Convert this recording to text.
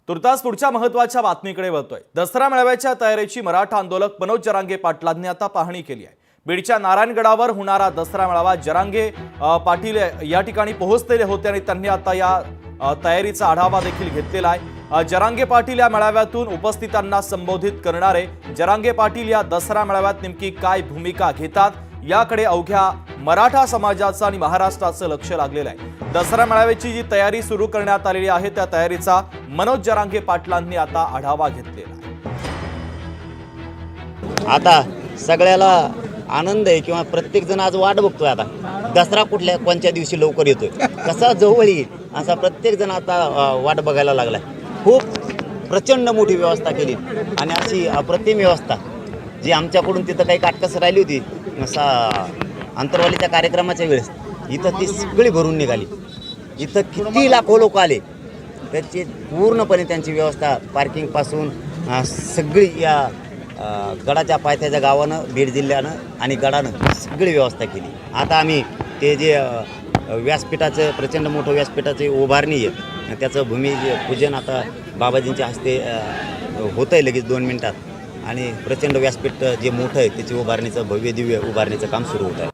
तुर्तास पुढच्या महत्त्वाच्या बातमीकडे वळतोय। दसरा मेळाव्याच्या तयारीची मराठा आंदोलक मनोज जरांगे पाटलांनी आता पाहणी केली आहे। बीडच्या नारायणगडावर होणारा दसरा मेळावा जरांगे पाटील या ठिकाणी पोहोचलेले होते आणि त्यांनी आता या तयारीचा आढावा देखील घेतलेला आहे। जरांगे पाटील या मेळाव्यातून उपस्थितांना संबोधित करणारे जरांगे पाटील या दसरा मेळाव्यात नेमकी काय भूमिका घेतात याकडे अवघ्या मराठा समाजाचं आणि महाराष्ट्राचं लक्ष लागलेलं आहे। दसरा मेळाव्याची जी तयारी सुरू करण्यात आलेली आहे त्या तयारीचा मनोज जरांगे पाटलांनी आता आढावा घेतलेला आहे। आता सगळ्याला आनंद आहे किंवा प्रत्येक जण आज वाट बघतोय। आता दसरा कुठल्या कोणत्या दिवशी लवकर येतोय, कसा जवळ येईल असा प्रत्येक जण आता वाट बघायला लागलाय। खूप प्रचंड मोठी व्यवस्था केली आणि अशी अप्रतिम व्यवस्था जी आमच्याकडून तिथं काही काटकसर राहिली होती अंतरवालीच्या कार्यक्रमाच्या वेळेस इथं ती सगळी भरून निघाली। इथं किती लाखो लोक आले त्याची पूर्णपणे त्यांची व्यवस्था पार्किंगपासून सगळी या गडाच्या पायथ्याच्या गावानं बीड जिल्ह्यानं आणि गडानं सगळी व्यवस्था केली। आता आम्ही ते जे व्यासपीठाचं प्रचंड मोठं व्यासपीठाची उभारणी आहे त्याचं भूमिपूजन आता बाबाजींच्या हस्ते होतं आहे लगेच 2 मिनिटात आणि प्रचंड व्यासपीठ जे मोठं आहे त्याची उभारणीचं भव्य दिव्य उभारणीचं काम सुरू होतं आहे।